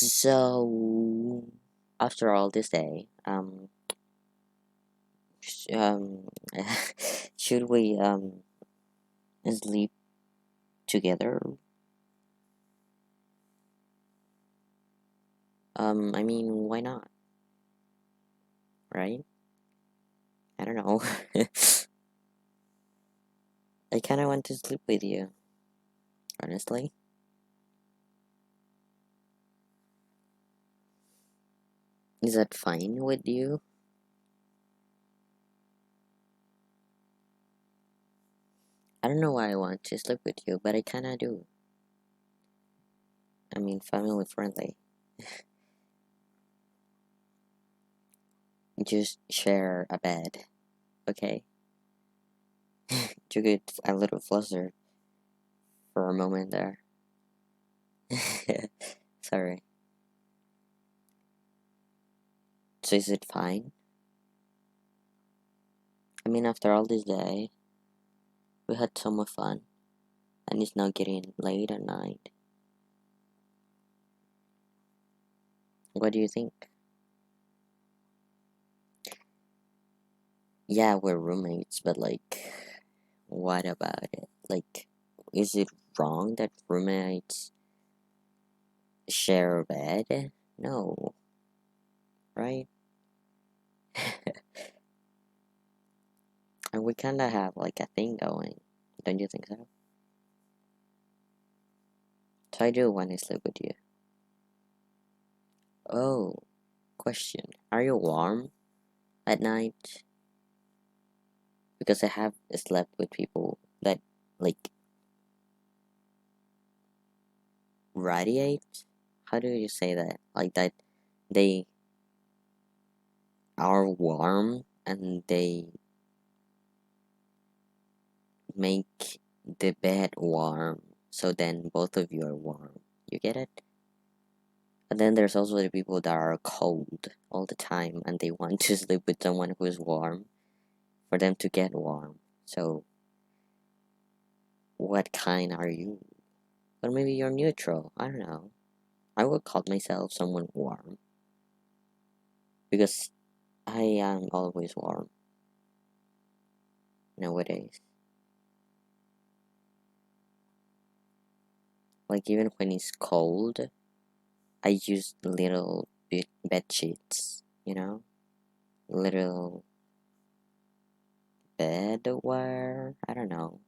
So after all this day, should we sleep together? I mean, why not? Right? I don't know. I kind of want to sleep with you, honestly. Is that fine with you? I don't know why I want to sleep with you, but I kind of do. I mean, family friendly. Just share a bed, okay? You get a little flustered for a moment there. Sorry. So is it fine? I mean, after all this day, we had so much fun, and it's now getting late at night. What do you think? Yeah, we're roommates, but like, what about it? Like, is it wrong that roommates share a bed? No, right? And we kinda have like a thing going, don't you think so? So I do want to sleep with you. Oh, question. Are you warm at night? Because I have slept with people that like radiate. How do you say that? Like that they are warm and they make the bed warm. So then both of you are warm. You get it? And then there's also the people that are cold all the time and they want to sleep with someone who is warm for them to get warm. So what kind are you? Or maybe you're neutral. I don't know. I would call myself someone warm because I am always warm nowadays. Like even when it's cold, I use little bed sheets, little bedwear. I don't know.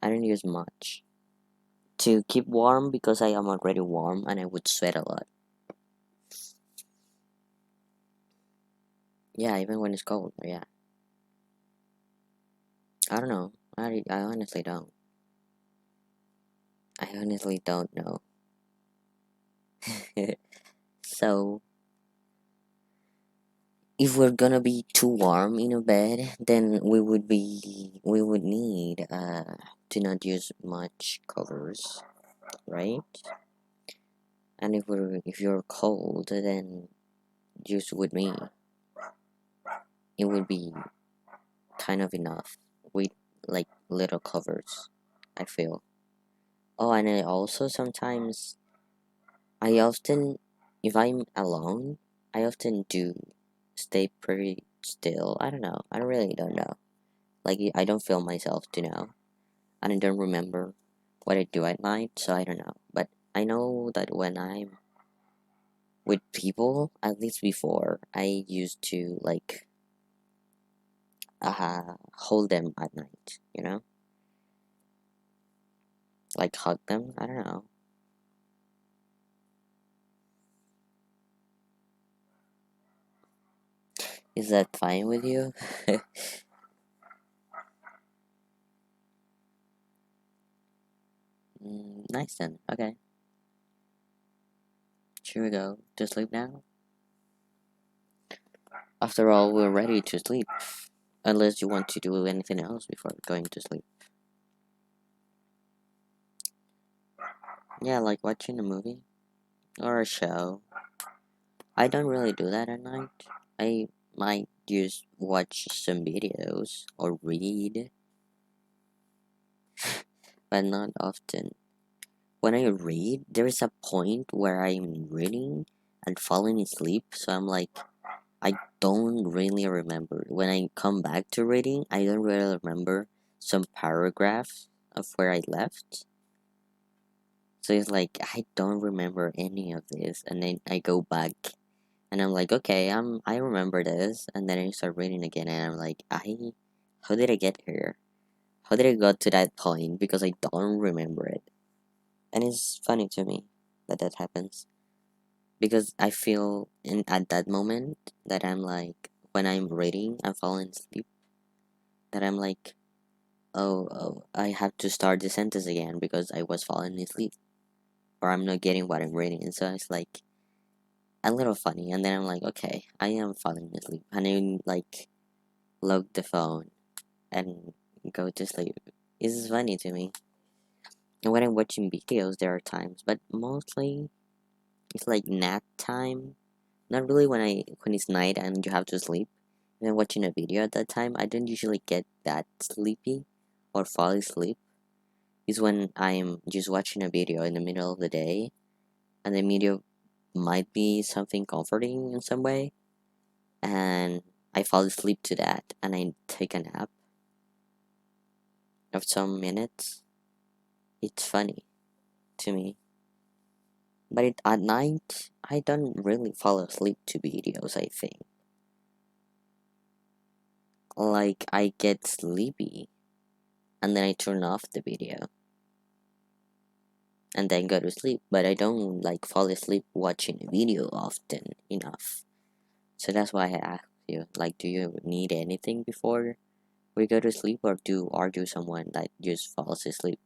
I don't use much to keep warm because I am already warm and I would sweat a lot. Yeah, even when it's cold. Yeah, I don't know. I honestly don't. I honestly don't know. So if we're gonna be too warm in a bed, then we would need to not use much covers, right? And if you're cold, then just with me, it would be kind of enough with like little covers, I feel. Oh, and I also sometimes I often if I'm alone, I often do stay pretty still. I don't know. I really don't know. Like I don't feel myself to know, and I don't remember what I do at night, so I don't know. But I know that when I'm with people, at least before, I used to like hold them at night, like hug them. I don't know. Is that fine with you? Nice then. Okay. Should we go to sleep now? After all, we're ready to sleep. Unless you want to do anything else before going to sleep. Yeah, like watching a movie or a show. I don't really do that at night. I might just watch some videos or read, but not often. when I read, there's a point where I'm reading and falling asleep, so I'm like, I don't really remember. When I come back to reading, I don't really remember some paragraph of where I left. So it's like I don't remember any of this, and then I go back and I'm like, okay, I remember this, and then I start reading again, and I'm like, how did I get here? How did I got to that point? Because I don't remember it, and it's funny to me that that happens because I feel in at that moment that I'm like when I'm reading, I'm falling asleep. That I'm like, oh, I have to start the sentence again because I was falling asleep, or I'm not getting what I'm reading, and so it's like a little funny. And then I'm like, okay, I am falling asleep, and I like lock the phone and go to sleep. It's funny to me. And when I'm watching videos, there are times, but mostly it's like nap time. Not really when it's night and you have to sleep. When I'm watching a video at that time, I don't usually get that sleepy or fall asleep. It's when I'm just watching a video in the middle of the day, and the video might be something comforting in some way, and I fall asleep to that, and I take a nap of some minutes. It's funny to me. But at night, I don't really fall asleep to videos, I think. Like, I get sleepy, and then I turn off the video, and then go to sleep. But I don't, like, fall asleep watching a video often enough. So that's why I asked you, like, do you need anything before we go to sleep, or are you someone that just falls asleep?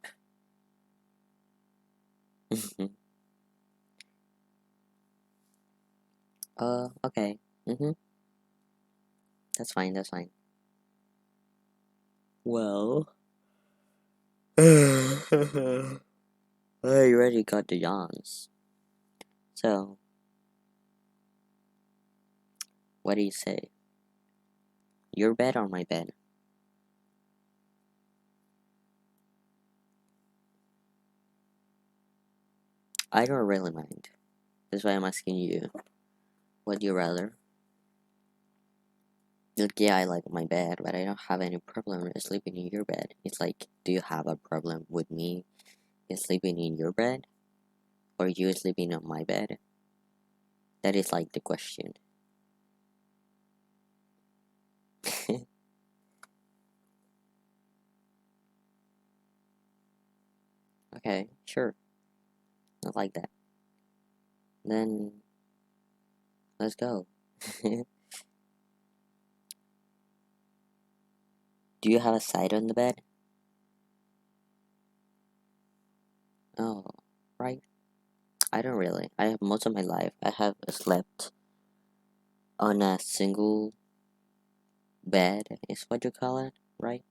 Okay. Mm-hmm. That's fine, that's fine. Well, I already got the yawns. So, what do you say? Your bed or my bed? I don't really mind. That's why I'm asking you. What do you rather? Like, yeah, I like my bed, but I don't have any problem with sleeping in your bed. It's like, do you have a problem with me sleeping in your bed? Or you sleeping on my bed? That is like the question. Okay, sure. I like that. Then, let's go. Do you have a side on the bed? Oh, right. I don't really. I have most of my life. I have slept on a single bed, is what you call it, right?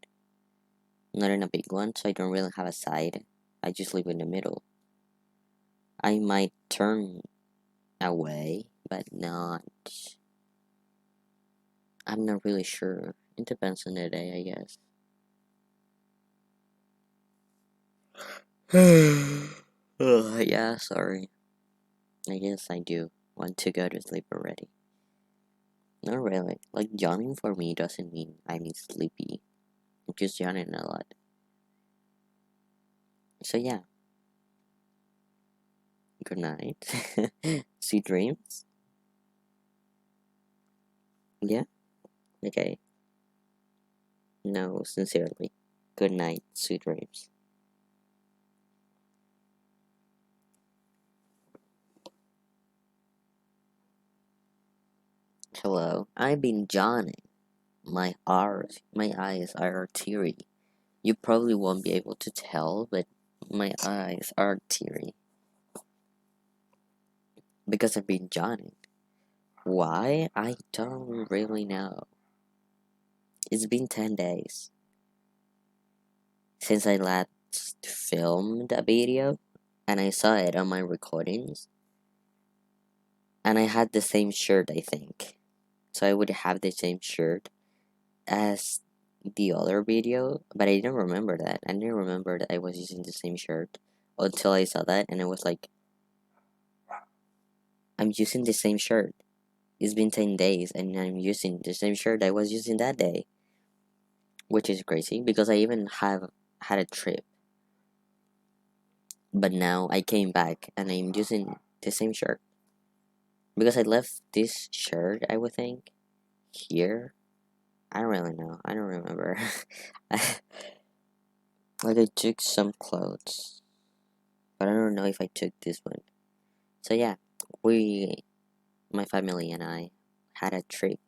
Not in a big one, so I don't really have a side. I just live in the middle. I might turn away, but not. I'm not really sure. It depends on the day, I guess. Yeah, sorry. I guess I do want to go to sleep already. Not really. Like, yawning for me doesn't mean I'm sleepy. I'm just yawning a lot. So, yeah, good night. Sweet dreams. Yeah, okay. No, sincerely. Good night, sweet dreams. Hello, I've been yawning. My eyes are teary. You probably won't be able to tell, but my eyes are teary because I've been yawning. Why? I don't really know. It's been 10 days since I last filmed a video, and I saw it on my recordings, and I had the same shirt, I think. So I would have the same shirt as the other video, but I didn't remember that. I didn't remember that I was using the same shirt until I saw that and I was like, I'm using the same shirt. It's been 10 days and I'm using the same shirt I was using that day, which is crazy because I even have had a trip. But now I came back and I'm using the same shirt because I left this shirt, I would think, here. I don't really know. I don't remember. Like I took some clothes, but I don't know if I took this one. So yeah, we, my family and I, had a trip.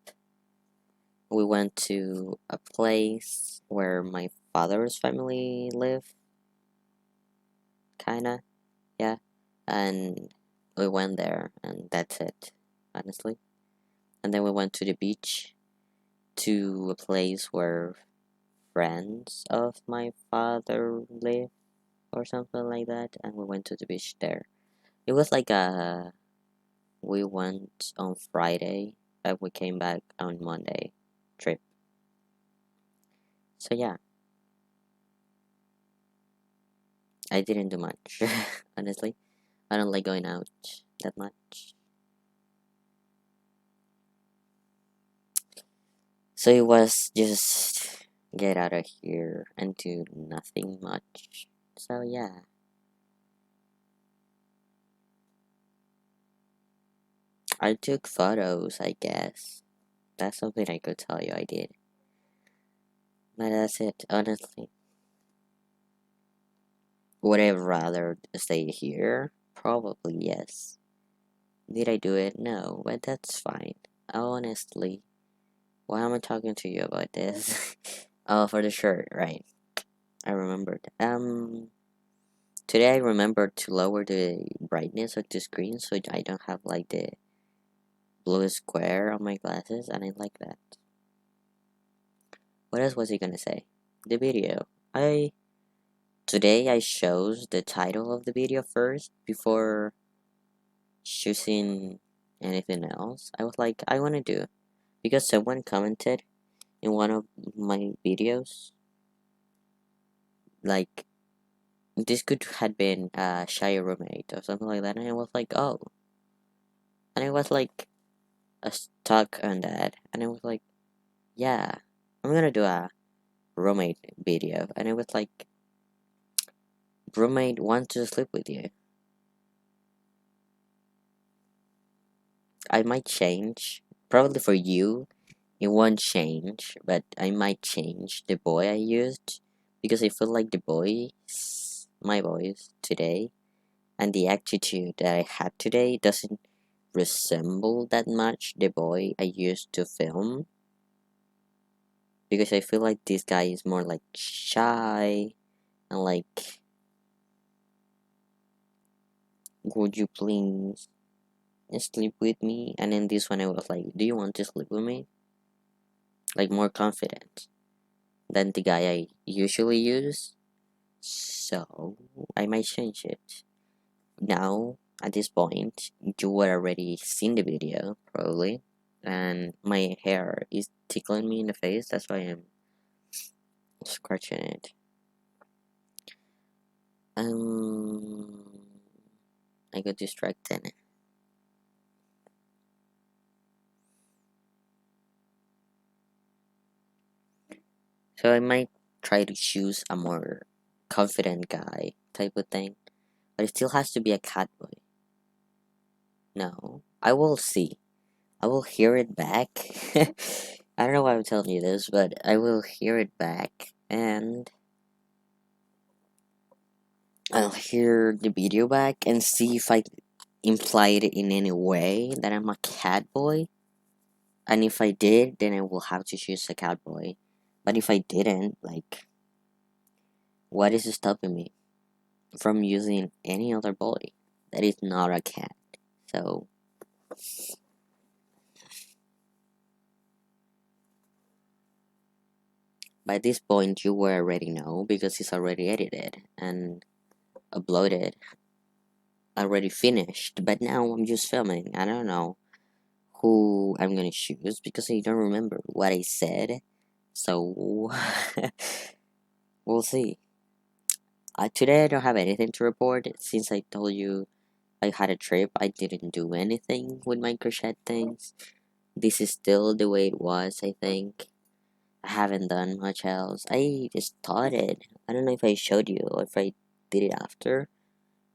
We went to a place where my father's family live, kinda, yeah. And we went there, and that's it, honestly. And then we went to the beach, to a place where friends of my father live, or something like that, and we went to the beach there. It was like we went on Friday, but we came back on Monday trip. So yeah, I didn't do much, honestly. I don't like going out that much. So it was just get out of here and do nothing much. So yeah, I took photos, I guess. That's something I could tell you I did. But that's it, honestly. Would I rather stay here? Probably yes. Did I do it? No, but that's fine. Honestly, why am I talking to you about this? Oh, for the shirt, right. I remembered. Today I remembered to lower the brightness of the screen so I don't have like the blue square on my glasses, and I like that. What else was he gonna say? The video. I Today I chose the title of the video first before choosing anything else. I was like, I wanna do, because someone commented in one of my videos like this could had been a shy roommate or something like that, and I was like, oh, and I was like, stuck on that, and I was like, yeah, I'm gonna do a roommate video, and it was like, roommate wants to sleep with you. I might change, probably for you, it won't change, but I might change the boy I used because I feel like the boys, my boys today, and the attitude that I had today doesn't resemble that much the boy I used to film, because I feel like this guy is more like shy and like, would you please sleep with me? And then this one I was like, do you want to sleep with me? Like more confident than the guy I usually use. So I might change it. Now at this point you would already seen the video probably, and my hair is tickling me in the face, that's why I'm scratching it. Um I got distracted. So I might try to choose a more confident guy type of thing. But it still has to be a catboy. No. I will see. I will hear it back. I don't know why I'm telling you this, but I will hear it back and I'll hear the video back and see if I implied it in any way that I'm a catboy. And if I did, then I will have to choose a catboy. But if I didn't, like, what is stopping me from using any other boy that is not a cat? So, by this point, you will already know because it's already edited and uploaded, already finished. But now I'm just filming. I don't know who I'm gonna choose because I don't remember what I said. So, we'll see. Today I don't have anything to report since I told you I had a trip. I didn't do anything with my crochet things. This is still the way it was, I think. I haven't done much else. I just started. I don't know if I showed you or if I did it after,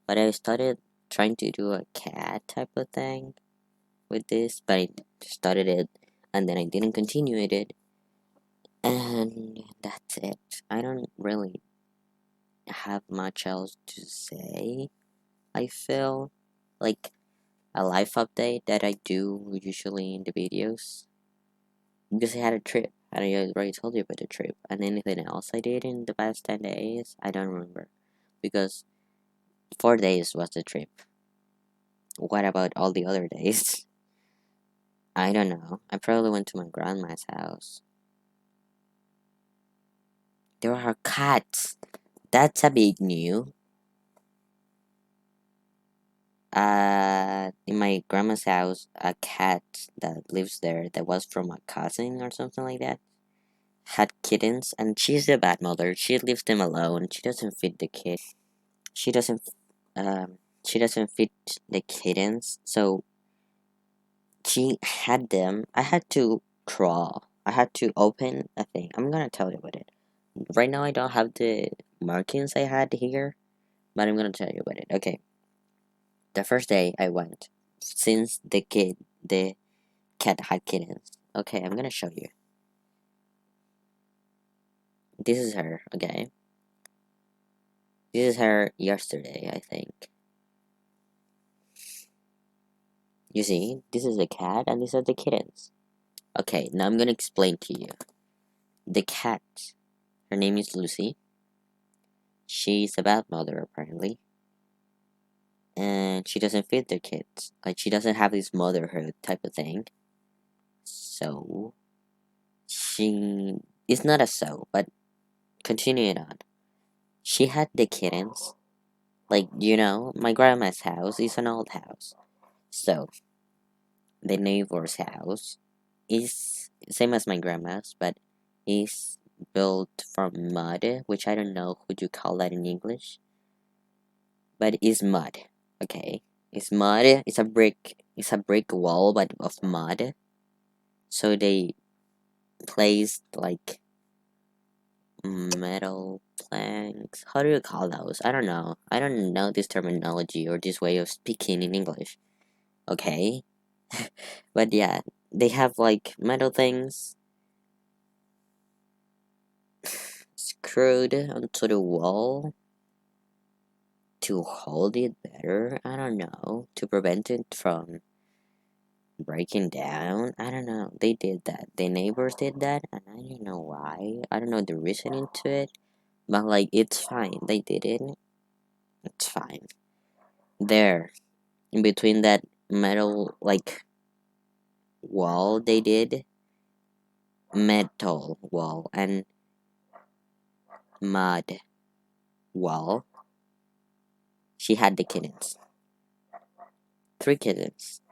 but I started trying to do a cat type of thing with this, but I started it and then I didn't continue it, and that's it. I don't really have much else to say. I feel like a life update that I do usually in the videos because I had a trip and I already told you about the trip. And anything else I did in the past 10 days, I don't remember because 4 days was the trip. What about all the other days? I don't know. I probably went to my grandma's house. There are cats. That's a big new. In my grandma's house, a cat that lives there that was from a cousin or something like that had kittens, and she's a bad mother. She leaves them alone. She doesn't feed the kid. She doesn't. She doesn't feed the kittens. So she had them. I had to crawl. I had to open a thing. I'm gonna tell you about it. Right now, I don't have the markings I had here, but I'm gonna tell you about it. Okay. The first day I went, since the cat had kittens. Okay, I'm gonna show you. This is her, okay? This is her yesterday, I think. You see, this is the cat and these are the kittens. Okay, now I'm gonna explain to you. The cat, her name is Lucy. She's a bad mother, apparently. And she doesn't feed the kids. Like, she doesn't have this motherhood type of thing. So, she is not a so, but continuing on. She had the kittens. Like, my grandma's house is an old house. So, the neighbor's house is same as my grandma's, but is built from mud, which I don't know what you call that in English, but it's mud. Okay, it's mud. It's a brick. It's a brick wall, but of mud. So they placed like metal planks. How do you call those? I don't know. I don't know this terminology or this way of speaking in English. Okay, but yeah, they have like metal things screwed onto the wall to hold it better. I don't know. To prevent it from breaking down. I don't know. They did that. The neighbors did that, and I don't know why. I don't know the reasoning to it, but like it's fine. They did it. It's fine. There, in between that metal like wall, they did metal wall and mud wall. She had the kittens, 3 kittens,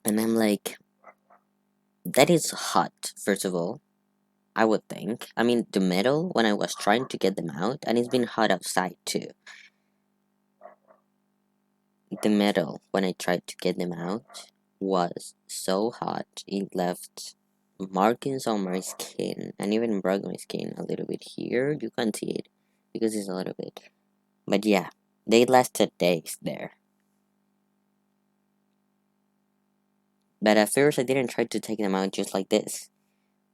and I'm like, that is hot. First of all, I would think. I mean, the metal when I was trying to get them out, and it's been hot outside too. The metal when I tried to get them out was so hot it left markings on my skin and even broke my skin a little bit here. You can't see it because it's a little bit. But yeah, they lasted days there. But at first I didn't try to take them out just like this.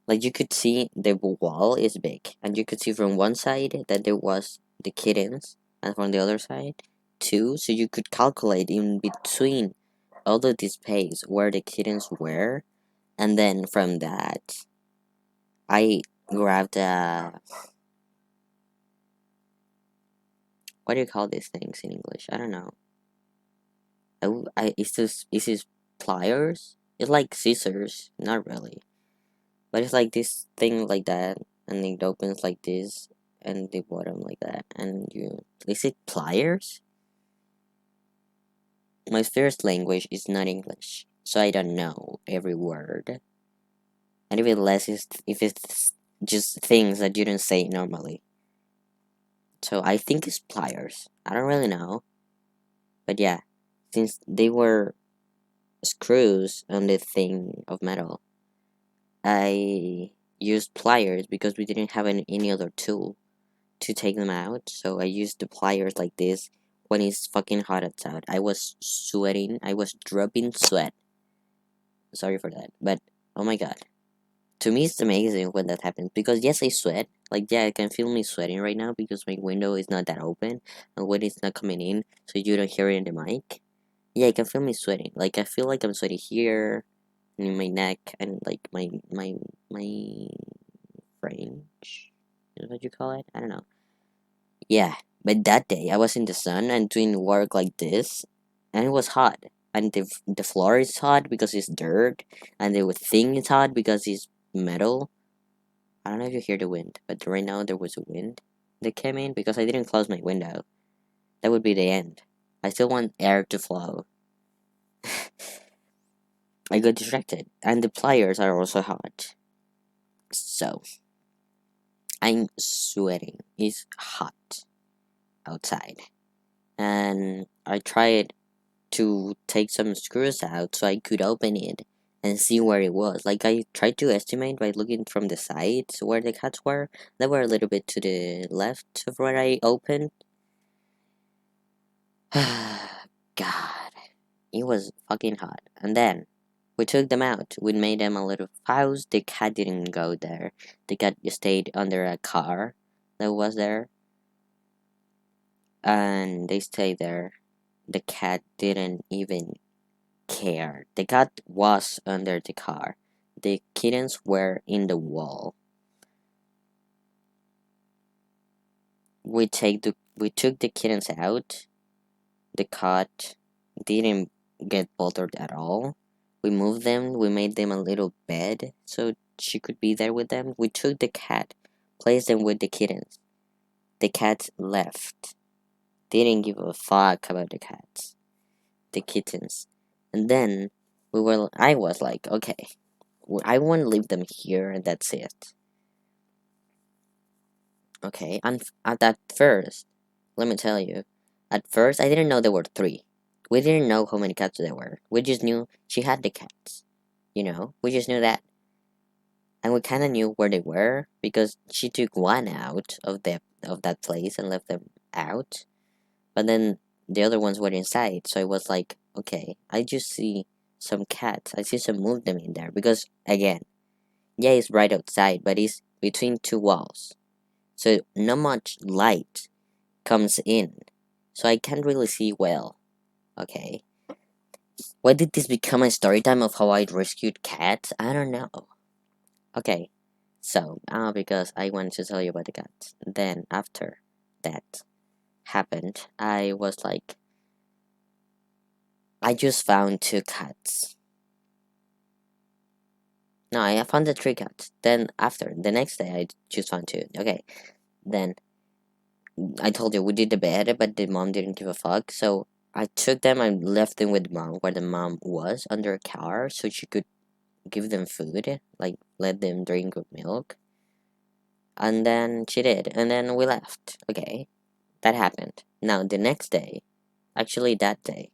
Like you could see the wall is big and you could see from one side that there was the kittens and from the other side too, so you could calculate in between all of the space where the kittens were, and then from that I grabbed a, what do you call these things in English? I don't know. Is this pliers? It's like scissors, not really, but it's like this thing like that, and it opens like this, and the bottom like that, and you is it pliers? My first language is not English, so I don't know every word, and even less is if it's just things that you don't say normally. So I think it's pliers. I don't really know. But yeah, since they were screws on the thing of metal, I used pliers because we didn't have any other tool to take them out. So I used the pliers like this when it's fucking hot outside. I was sweating. I was dropping sweat. Sorry for that. But oh my god. To me, it's amazing when that happens because yes, I sweat. Like, yeah, I can feel me sweating right now because my window is not that open and when it's not coming in, so you don't hear it in the mic. Yeah, I can feel me sweating. Like, I feel like I'm sweating here, in my neck, and like my fringe. Is what you call it? I don't know. Yeah, but that day I was in the sun and doing work like this, and it was hot. And the floor is hot because it's dirt, and the thing is hot because it's metal. I don't know if you hear the wind, but right now there was a wind that came in because I didn't close my window. That would be the end. I still want air to flow. I got distracted, and the pliers are also hot. So, I'm sweating. It's hot outside. And I tried to take some screws out so I could open it and see where it was. Like, I tried to estimate by looking from the sides where the cats were. They were a little bit to the left of where I opened. God, it was fucking hot. And then we took them out. We made them a little house. The cat didn't go there. The cat stayed under a car that was there, and they stayed there. The cat didn't even care. The cat was under the car. The kittens were in the wall. We took the kittens out. The cat didn't get bothered at all. We moved them, we made them a little bed so she could be there with them. We took the cat, placed them with the kittens. The cats left. Didn't give a fuck about the cats, the kittens. And then I was like, okay, I want to leave them here and that's it. Okay, and at first, let me tell you, at first I didn't know there were three. We didn't know how many cats there were. We just knew she had the cats. We just knew that. And we kind of knew where they were because she took one out of that place and left them out. But then the other ones were inside, so I was like, okay, I just see some cats. I see some movement in there because again, yeah, it's right outside, but it's between two walls, so not much light comes in, so I can't really see well. Okay, why did this become a story time of how I rescued cats? I don't know. Okay, so because I wanted to tell you about the cats. Then after that happened, I was like, I just found two cats. No, I found the three cats. Then after the next day, I just found two. Okay, then I told you we did the bed, but the mom didn't give a fuck. So I took them and left them with mom, where the mom was under a car, so she could give them food, like let them drink with milk. And then she did, and then we left. Okay, that happened. Now the next day, actually that day,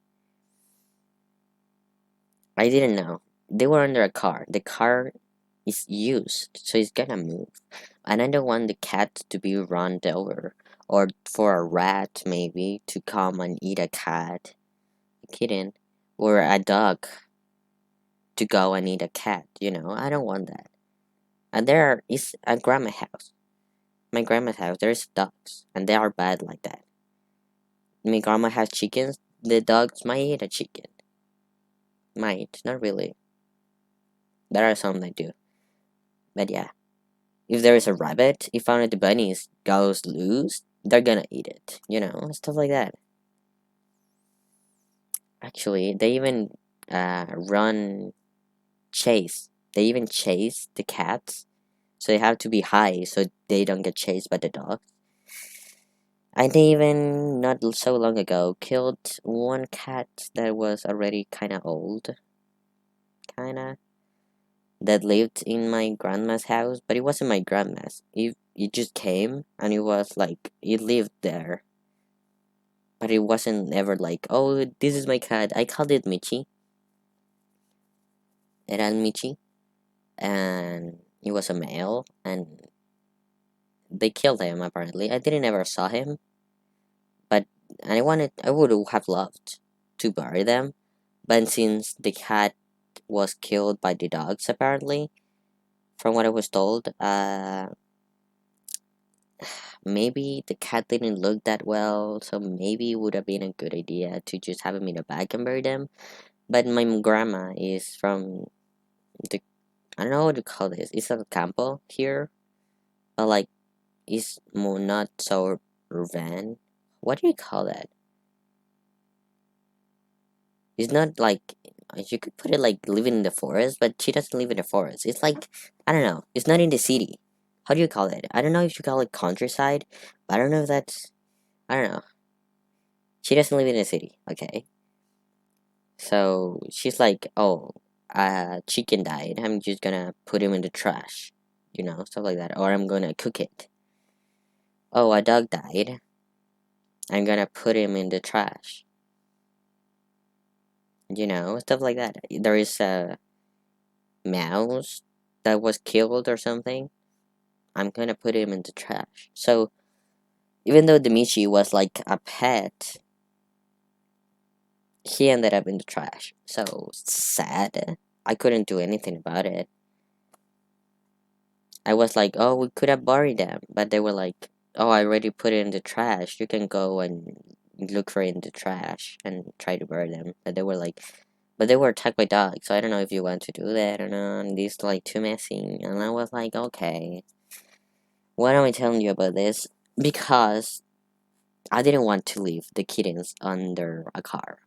I didn't know they were under a car. The car is used, so it's gonna move. And I don't want the cat to be run over, or for a rat maybe to come and eat a kitten, or a dog to go and eat a cat. I don't want that. And there is a grandma house. My grandma's house, there's dogs, and they are bad like that. My grandma has chickens. The dogs might eat a chicken. Might, not really. There are some that do, but yeah. If there is a rabbit, if one of the bunnies goes loose, they're gonna eat it. Stuff like that. Actually, they even run chase. They even chase the cats, so they have to be high so they don't get chased by the dogs. And they even not so long ago killed one cat that was already kind of old, kinda. that lived in my grandma's house, but it wasn't my grandma's. It just came and it was like it lived there, but it wasn't ever like, oh, this is my cat. I called it Michi. It had Michi, and he was a male, and they killed him apparently. I didn't ever saw him, but and I would have loved to bury them, but since the cat was killed by the dogs apparently, from what I was told, maybe the cat didn't look that well, so maybe it would have been a good idea to just have him in a bag and bury them. But my grandma is from the, I don't know what to call this. It's a campo here, but like it's more not so urban. What do you call that? It's not like you could put it like living in the forest, but she doesn't live in the forest. It's like I don't know. It's not in the city. How do you call it? I don't know if you call it countryside, but I don't know if that's I don't know. She doesn't live in the city. Okay, so she's like, oh, chicken died. I'm just gonna put him in the trash, stuff like that, or I'm gonna cook it. Oh, a dog died. I'm gonna put him in the trash. Stuff like that. There is a mouse that was killed or something. I'm gonna put him in the trash. So even though the Michi was like a pet, he ended up in the trash. So sad. I couldn't do anything about it. I was like, oh, we could have buried them, but they were like, oh, I already put it in the trash. You can go and look for it in the trash and try to bury them. But they were like, but they were attacked by dogs, so I don't know if you want to do that or not. And this like too messy, and I was like, okay, why am I telling you about this? Because I didn't want to leave the kittens under a car.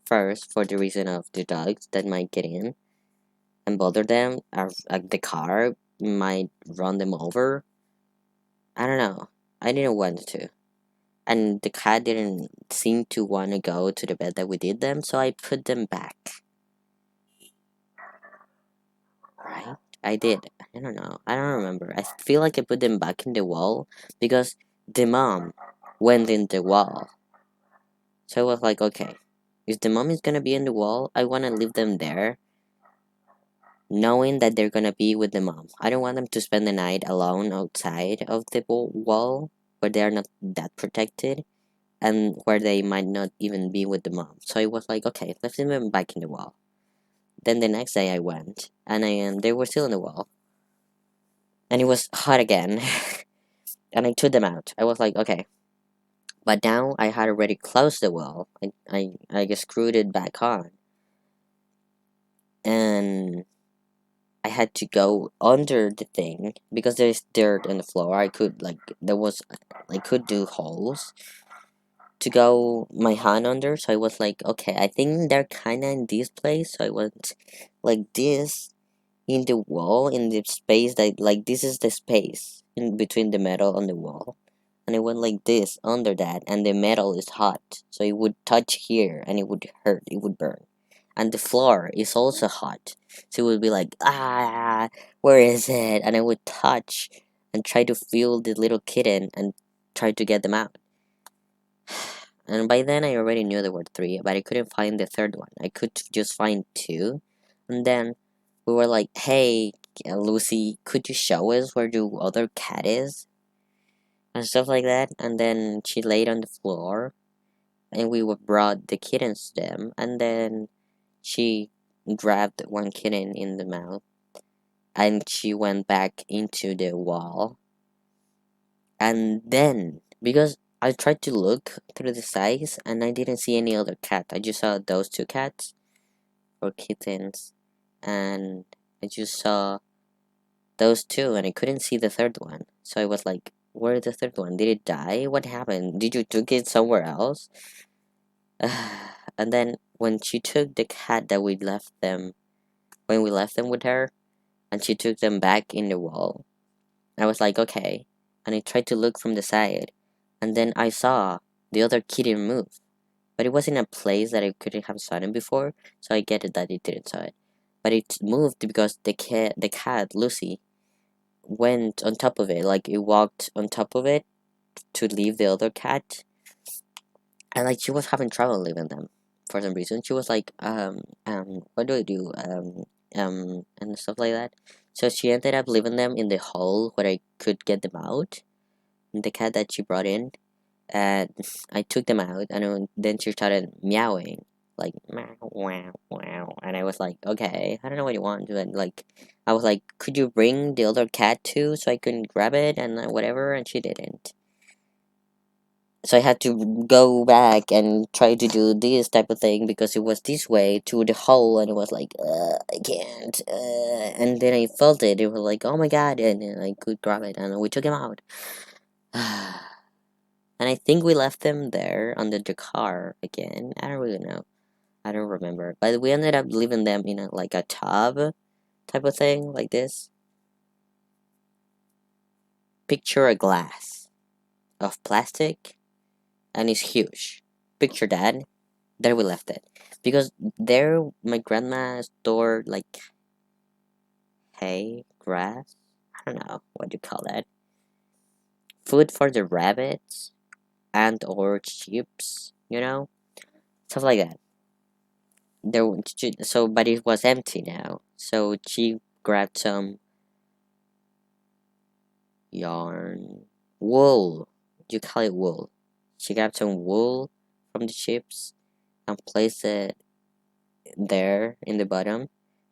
First, for the reason of the dogs that might get in and bother them, or the car might run them over. I don't know. I didn't want to. And the cat didn't seem to want to go to the bed that we did them, so I put them back. Right? I did. I don't know. I don't remember. I feel like I put them back in the wall because the mom went in the wall. So I was like, okay, if the mom is gonna be in the wall, I wanna leave them there, knowing that they're gonna be with the mom. I don't want them to spend the night alone outside of the wall where they are not that protected and where they might not even be with the mom. So I was like, okay, let's leave them back in the wall. Then the next day I went and they were still in the wall and it was hot again. And I took them out. I was like, okay. But now I had already closed the wall. I just screwed it back on. And I had to go under the thing because there's dirt on the floor. I could do holes to go my hand under. So I was like, okay, I think they're kinda in this place. So I went like this in the wall, in the space that, like, this is the space in between the metal and the wall. And I went like this under that, and the metal is hot. So it would touch here and it would hurt, it would burn. And the floor is also hot. So it would be like, where is it? And I would touch and try to feel the little kitten and try to get them out. And by then I already knew there were three, but I couldn't find the third one. I could just find two. And then we were like, hey, Lucy, could you show us where the other cat is? And stuff like that. And then she laid on the floor, and we brought the kittens to them. And then she grabbed one kitten in the mouth, and she went back into the wall. And then, because I tried to look through the sides, and I didn't see any other cat. I just saw those two cats, or kittens, and I just saw those two, and I couldn't see the third one. So I was like, where's the third one? Did it die? What happened? Did you took it somewhere else? And then when she took the cat that when we left them with her, and she took them back in the wall, I was like, okay. And I tried to look from the side, and then I saw the other kitten move. But it was in a place that I couldn't have saw him before, so I get it that it didn't saw it. but it moved because the cat Lucy went on top of it, like it walked on top of it to leave the other cat, and like she was having trouble leaving them for some reason. She was like, what do I do? And stuff like that. So she ended up leaving them in the hole where I could get them out. The cat that she brought in, and I took them out, and then she started meowing like meow wow wow, and I was like, okay, I don't know what you want, but like, I was like, could you bring the other cat too, so I couldn't grab it and whatever, and she didn't. So I had to go back and try to do this type of thing because it was this way to the hole, and it was like, I can't. And then I felt it. It was like, oh my god, and then I could grab it, and we took him out. And I think we left them there under the car again. I don't really know. I don't remember. But we ended up leaving them in like a tub type of thing, like this. Picture a glass of plastic, and it's huge. Picture that. There we left it. Because there, my grandma stored like hay, grass. I don't know what you call that. Food for the rabbits and or sheeps, stuff like that. So but it was empty now, so she grabbed some yarn, wool, you call it wool. She grabbed some wool from the ships and placed it there in the bottom,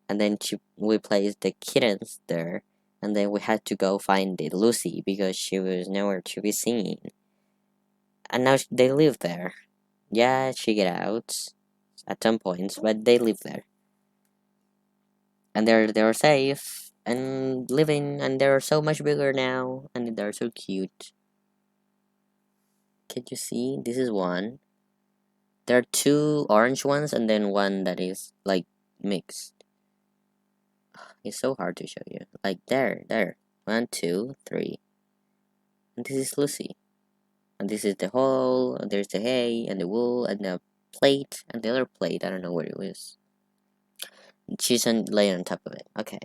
and then we placed the kittens there, and then we had to go find the Lucy because she was nowhere to be seen, and now they live there. Yeah, she get out at some points, but they live there, and they're safe and living, and they're so much bigger now, and they're so cute. Can you see? This is one. There are two orange ones and then one that is like mixed. It's so hard to show you. Like there. One, two, three. And this is Lucy. And this is the hole, and there's the hay and the wool and the plate and the other plate. I don't know where it is. She's laying on top of it. Okay.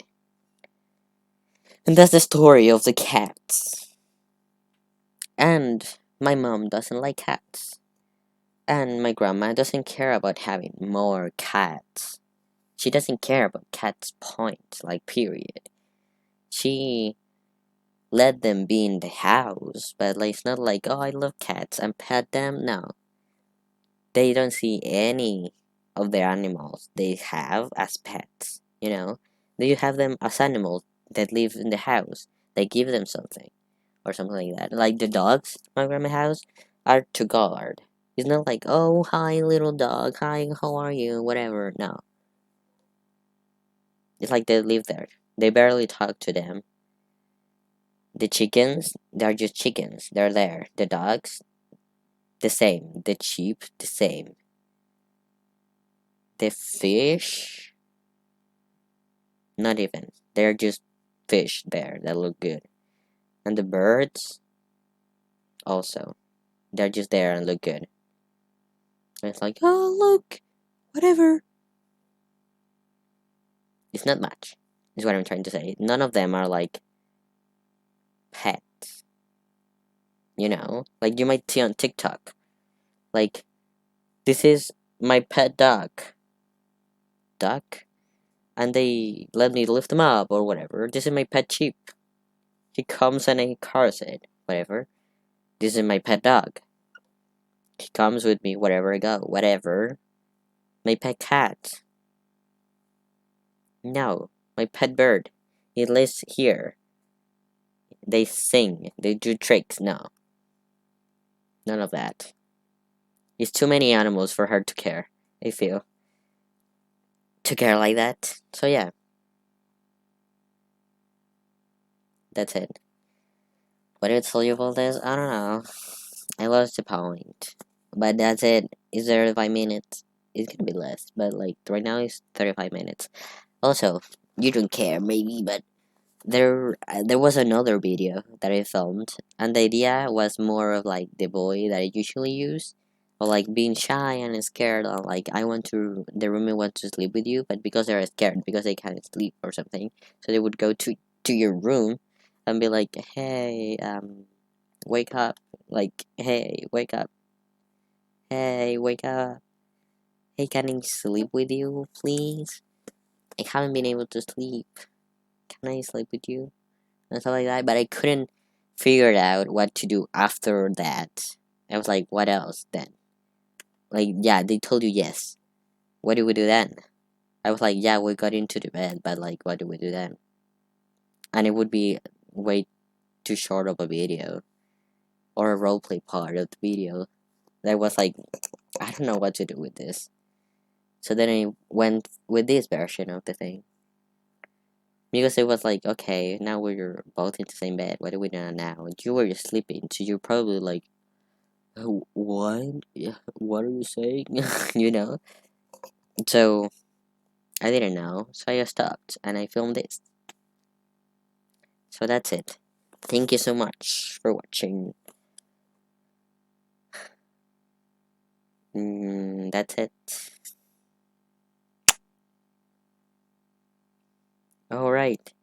And that's the story of the cats. And my mom doesn't like cats. And my grandma doesn't care about having more cats. She doesn't care about cats, point, like, period. She let them be in the house, but like, it's not like, oh, I love cats and pet them. No. They don't see any of their animals they have as pets. They have them as animals that live in the house. They give them something or something like that. Like the dogs at my grandma's house are to guard. It's not like, oh, hi, little dog. Hi, how are you? Whatever. No. It's like they live there. They barely talk to them. The chickens, they're just chickens. They're there. The dogs, the same. The sheep, the same. The fish, not even. They're just fish there that look good. And the birds, also. They're just there and look good. And it's like, oh, look, whatever. It's not much, is what I'm trying to say. None of them are like pets. Like you might see on TikTok. Like, this is my pet duck, and they let me lift them up or whatever. This is my pet sheep. He comes and I cars it, whatever. This is my pet dog. He comes with me wherever I go, whatever. My pet cat. No, my pet bird. He lives here. They sing. They do tricks. No, none of that. It's too many animals for her to care. I feel to care like that. So yeah, that's it. What did I tell you about this? I don't know. I lost the point. But that's it. It's 35 minutes. It's gonna be less, but like right now it's 35 minutes. Also, you don't care maybe, but there was another video that I filmed, and the idea was more of like the boy that I usually use, or like being shy and scared, or like the roommate wants to sleep with you, but because they're scared because they can't sleep or something, so they would go to your room and be like, hey, wake up, like, hey, wake up, hey, wake up, hey, can I sleep with you, please? I haven't been able to sleep. Can I sleep with you? And stuff like that, but I couldn't figure out what to do after that. I was like, what else then? Like, yeah, they told you yes. What do we do then? I was like, yeah, we got into the bed, but like, what do we do then? And it would be way too short of a video or a roleplay part of the video. I was like, I don't know what to do with this. So then I went with this version of the thing. Because it was like, okay, now we're both in the same bed. What do we do now? You were sleeping, so you're probably like, "Oh, what? Yeah, what are you saying?" you know? So I didn't know, so I stopped and I filmed this. So that's it. Thank you so much for watching. That's it. Alright.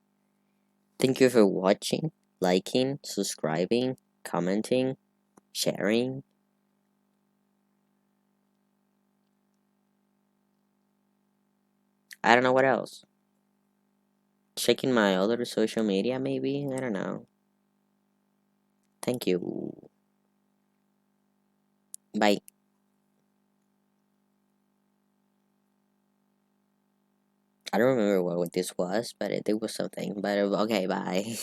Thank you for watching, liking, subscribing, commenting, sharing. I don't know what else. Checking my other social media, maybe? I don't know. Thank you. Bye. I don't remember what this was, but it was something. But okay, bye.